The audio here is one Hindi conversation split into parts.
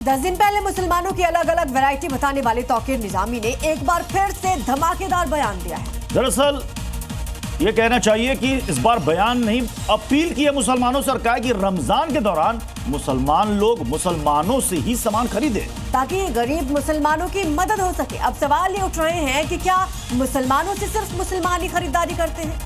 10 दिन पहले मुसलमानों की अलग अलग वैरायटी बताने वाले तौकीर निजामी ने एक बार फिर से धमाकेदार बयान दिया है। दरअसल ये कहना चाहिए कि इस बार बयान नहीं, अपील की है मुसलमानों से और कहा कि रमजान के दौरान मुसलमान लोग मुसलमानों से ही सामान खरीदें ताकि गरीब मुसलमानों की मदद हो सके। अब सवाल ये उठ रहे हैं कि क्या मुसलमानों से सिर्फ मुसलमान ही खरीदारी करते हैं?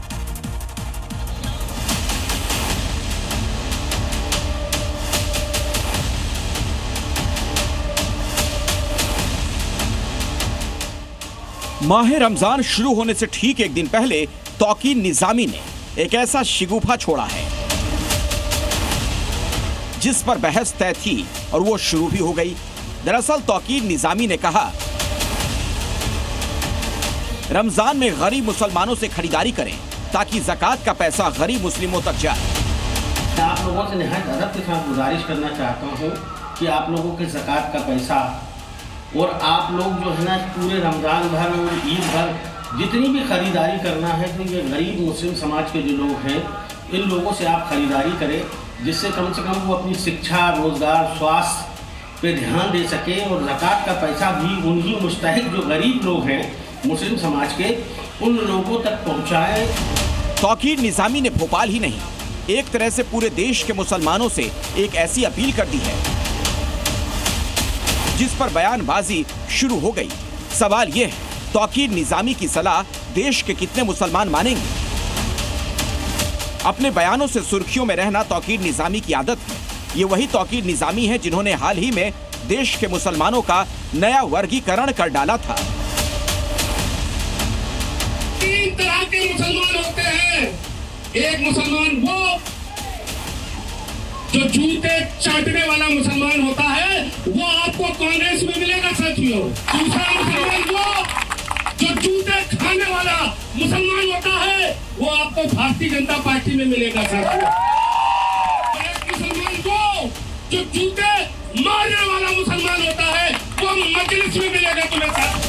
माह रमजान शुरू होने से ठीक एक दिन पहले तौकीर निजामी ने एक ऐसा शिगुफा छोड़ा है जिस पर बहस तय थी और वो शुरू भी हो गई। दरअसल तौकीर निजामी ने कहा, रमजान में गरीब मुसलमानों से खरीदारी करें ताकि ज़कात का पैसा गरीब मुस्लिमों तक जाए। आप लोगों से निहायत अदब के साथ गुजारिश करना चाहता हूँ कि आप लोगों के ज़कात का पैसा और आप लोग जो है ना पूरे रमज़ान भर और ईद भर जितनी भी ख़रीदारी करना है तो ये गरीब मुस्लिम समाज के जो लोग हैं इन लोगों से आप ख़रीदारी करें, जिससे कम से कम वो अपनी शिक्षा, रोज़गार, स्वास्थ्य पे ध्यान दे सके और ज़कात का पैसा भी उन्हीं मुस्तहिक जो गरीब लोग हैं मुस्लिम समाज के उन लोगों तक पहुँचाएँ। तौकीर निजामी ने भोपाल ही नहीं, एक तरह से पूरे देश के मुसलमानों से एक ऐसी अपील कर दी है जिस पर बयानबाजी शुरू हो गई। सवाल यह है, तौकीर निजामी की सलाह देश के कितने मुसलमान मानेंगे? अपने बयानों से सुर्खियों में रहना तौकीर निजामी की आदत है। ये वही तौकीर निजामी है जिन्होंने हाल ही में देश के मुसलमानों का नया वर्गीकरण कर डाला था। 3 तरह के मुसलमान होते हैं। एक मुसलमान वो जो जूते चाटने वाला मुसलमान होता है, वो आपको कांग्रेस में मिलेगा साथियों। दूसरा मुसलमान वो जो जूते खाने वाला मुसलमान होता है, वो आपको भारतीय जनता पार्टी में मिलेगा साथियों। एक मुसलमान वो जो जूते मारने वाला मुसलमान होता है, वो मजलिस में मिलेगा तुम्हें साथियों।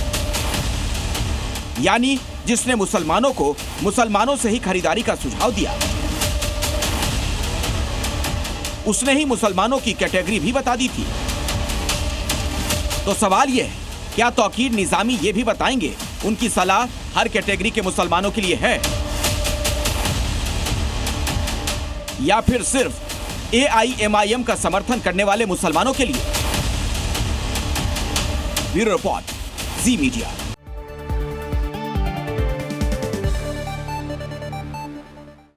यानी जिसने मुसलमानों को मुसलमानों से ही खरीदारी का सुझाव दिया, उसने ही मुसलमानों की कैटेगरी भी बता दी थी। तो सवाल यह है, क्या तौकीर निजामी ये भी बताएंगे उनकी सलाह हर कैटेगरी के मुसलमानों के लिए है या फिर सिर्फ AIMIM का समर्थन करने वाले मुसलमानों के लिए? ब्यूरो रिपोर्ट, जी मीडिया।